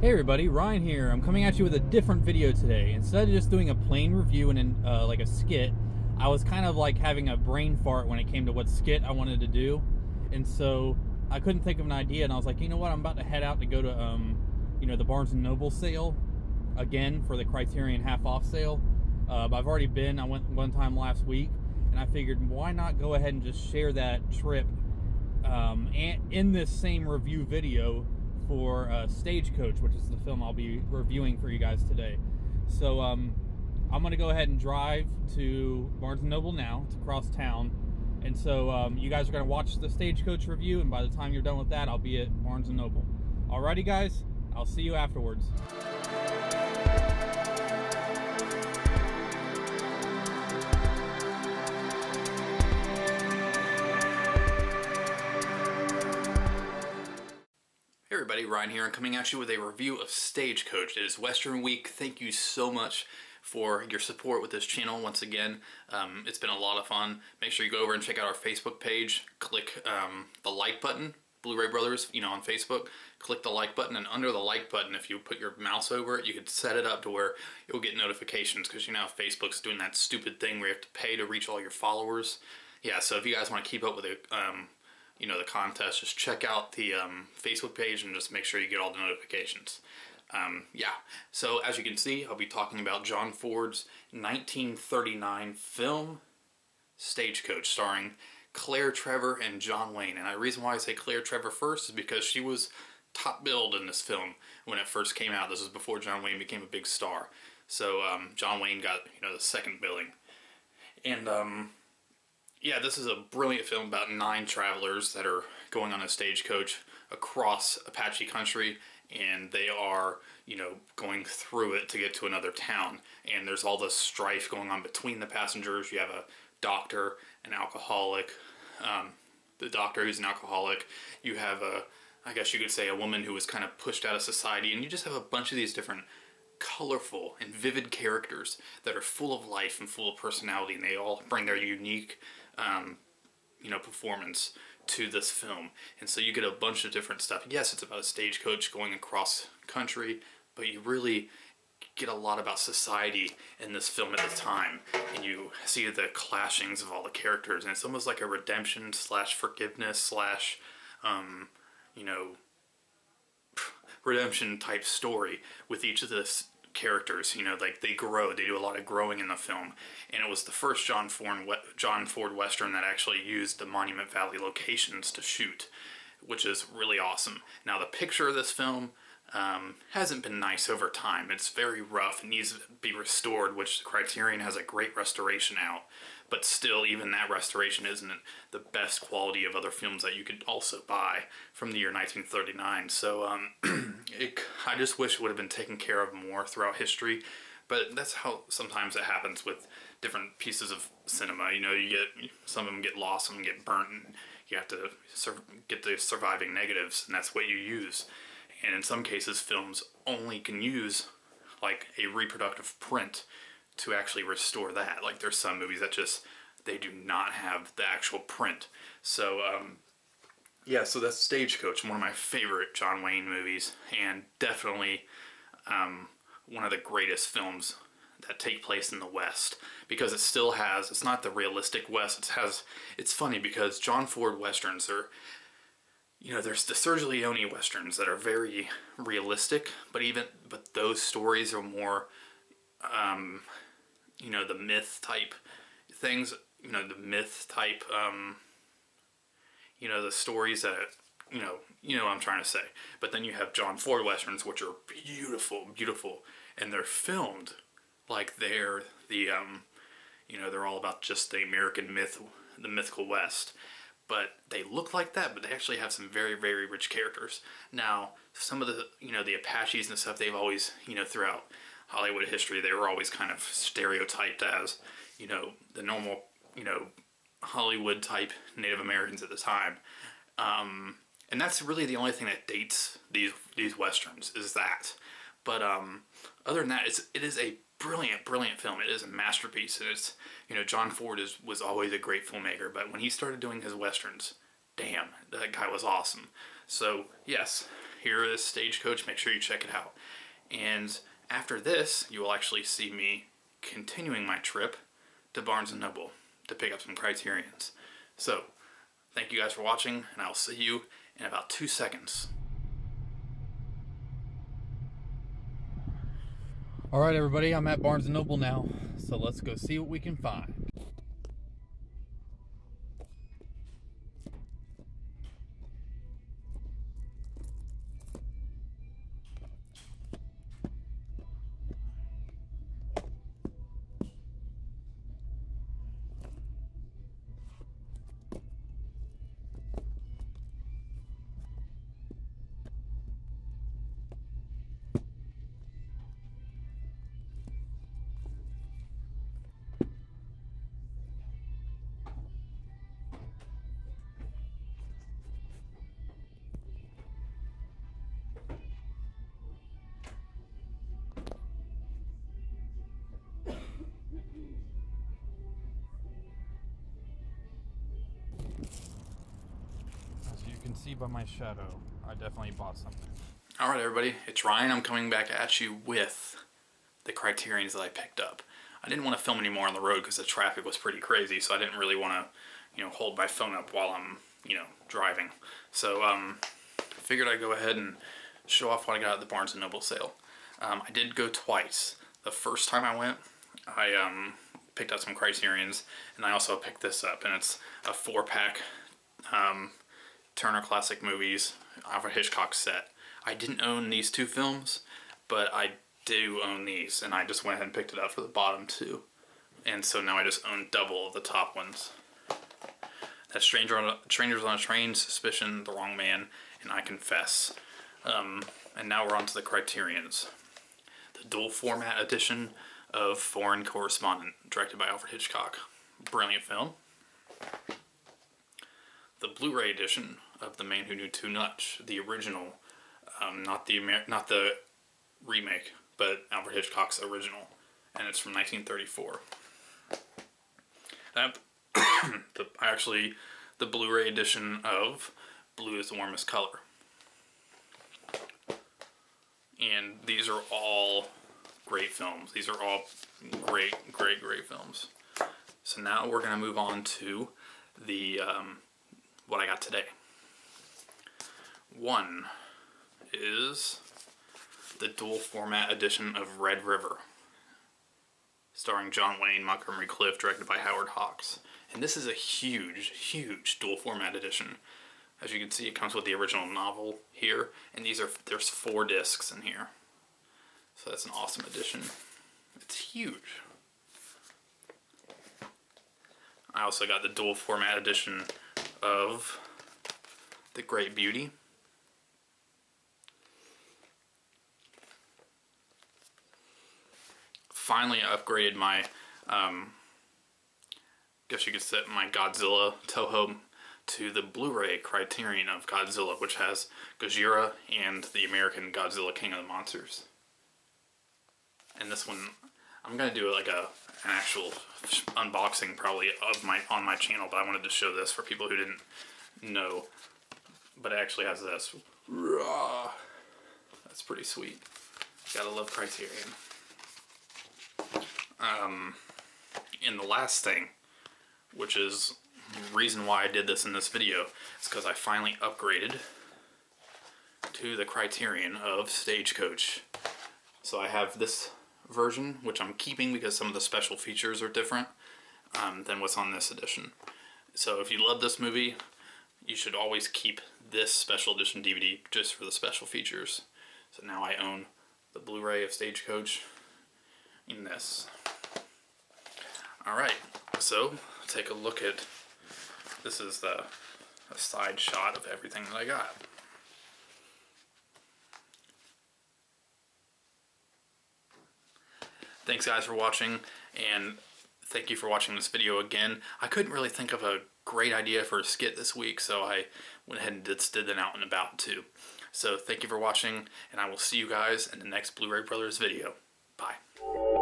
Hey everybody, Ryan here. I'm coming at you with a different video today. Instead of just doing a plain review and like a skit, I was kind of like having a brain fart when it came to what skit I wanted to do. And so I couldn't think of an idea, and I was like, you know what, I'm about to head out to go to the Barnes & Noble sale again for the Criterion half-off sale. But I've already been. I went one time last week, and I figured why not go ahead and just share that trip and in this same review video for Stagecoach, which is the film I'll be reviewing for you guys today. So I'm going to go ahead and drive to Barnes & Noble now. It's across town. And so you guys are going to watch the Stagecoach review, and by the time you're done with that, I'll be at Barnes & Noble. Alrighty guys, I'll see you afterwards. Hey everybody, Ryan here, and coming at you with a review of Stagecoach. It is Western Week. Thank you so much for your support with this channel once again. It's been a lot of fun. Make sure you go over and check out our Facebook page. Click the like button, Blu-ray Brothers, on Facebook. Click the like button, and under the like button, if you put your mouse over it, you could set it up to where you'll get notifications, because Facebook's doing that stupid thing where you have to pay to reach all your followers. Yeah, so if you guys want to keep up with it, the contest, just check out the Facebook page and just make sure you get all the notifications. Yeah, so as you can see, I'll be talking about John Ford's 1939 film Stagecoach, starring Claire Trevor and John Wayne. And the reason why I say Claire Trevor first is because she was top billed in this film when it first came out. This was before John Wayne became a big star. So John Wayne got the second billing. And yeah, this is a brilliant film about 9 travelers that are going on a stagecoach across Apache country, and they are, going through it to get to another town. And there's all this strife going on between the passengers. You have a doctor, an alcoholic, the doctor who's an alcoholic. You have I guess you could say, a woman who was kind of pushed out of society, and you just have a bunch of these different colorful and vivid characters that are full of life and full of personality, and they all bring their unique performance to this film. And so you get a bunch of different stuff. Yes, it's about a stagecoach going across country, but you really get a lot about society in this film at the time, and you see the clashings of all the characters, and it's almost like a redemption slash forgiveness slash redemption type story with each of the characters. Like they grow, they do a lot of growing in the film. And it was the first John Ford Western that actually used the Monument Valley locations to shoot, which is really awesome. Now the picture of this film hasn't been nice over time. It's very rough. It needs to be restored, which Criterion has a great restoration out. But still, even that restoration isn't the best quality of other films that you could also buy from the year 1939. So I just wish it would have been taken care of more throughout history. But that's how sometimes it happens with different pieces of cinema. You get some of them get lost, some of them get burnt, and you have to get the surviving negatives, and that's what you use. And in some cases, films only can use like a reproductive print to actually restore that. Like there's some movies that they do not have the actual print. So yeah, so that's Stagecoach, one of my favorite John Wayne movies, and definitely one of the greatest films that take place in the West, because it still has, it's not the realistic West, it's funny because John Ford Westerns are, there's the Sergio Leone Westerns that are very realistic, but those stories are more the myth type things, the myth type, the stories that, what I'm trying to say. But then you have John Ford Westerns, which are beautiful, beautiful, and they're filmed like they're they're all about just the American myth, the mythical West. But they look like that, but they actually have some very, very rich characters. Now, some of the, the Apaches and stuff, they've always, throughout Hollywood history, they were always kind of stereotyped as, the normal, Hollywood type Native Americans at the time. And that's really the only thing that dates these Westerns, is that. But other than that, it is a brilliant, brilliant film. It is a masterpiece, and it's, John Ford was always a great filmmaker, but when he started doing his Westerns, damn, that guy was awesome. So, yes, here is Stagecoach. Make sure you check it out. And after this, you will actually see me continuing my trip to Barnes & Noble to pick up some Criterions. So, thank you guys for watching, and I'll see you in about 2 seconds. Alright everybody, I'm at Barnes & Noble now, so let's go see what we can find. See by my shadow, I definitely bought something. Alright everybody, it's Ryan. I'm coming back at you with the Criterions that I picked up. I didn't want to film anymore on the road because the traffic was pretty crazy, so I didn't really want to, hold my phone up while I'm, driving. So, I figured I'd go ahead and show off what I got at the Barnes & Noble sale. I did go twice. The first time I went, I picked up some Criterions, and I also picked this up, and it's a 4-pack Turner Classic Movies Alfred Hitchcock set. I didn't own these 2 films, but I do own these, and I just went ahead and picked it up for the bottom 2. And so now I just own double of the top ones. That's Strangers on a Train, Suspicion, The Wrong Man, and I Confess. And now we're on to the Criterions. The dual format edition of Foreign Correspondent, directed by Alfred Hitchcock. Brilliant film. The Blu-ray edition of The Man Who Knew Too Much, the original, not the remake, but Alfred Hitchcock's original, and it's from 1934. The Blu-ray edition of Blue is the Warmest Color. And these are all great films. These are all great films. So now we're going to move on to the what I got today. One is the dual format edition of Red River, starring John Wayne, Montgomery Clift, directed by Howard Hawks. And this is a huge dual format edition. As you can see, it comes with the original novel here, and there's 4 discs in here. So that's an awesome edition. It's huge. I also got the dual format edition of The Great Beauty. Finally, I upgraded my, guess you could say my Godzilla Toho to the Blu-ray Criterion of Godzilla, which has Gojira and the American Godzilla King of the Monsters. And this one, I'm gonna do like an actual unboxing probably of on my channel, but I wanted to show this for people who didn't know. But it actually has this. That's pretty sweet. Gotta love Criterion. And the last thing, which is the reason why I did this in this video, is because I finally upgraded to the Criterion of Stagecoach. So I have this version, which I'm keeping because some of the special features are different than what's on this edition. So if you love this movie, you should always keep this special edition DVD just for the special features. So now I own the Blu-ray of Stagecoach in this. Alright, so take a look at, this is a side shot of everything that I got. Thanks guys for watching, and thank you for watching this video again. I couldn't really think of a great idea for a skit this week, so I went ahead and just did an out and about too. So thank you for watching, and I will see you guys in the next Blu-ray Brothers video. Bye.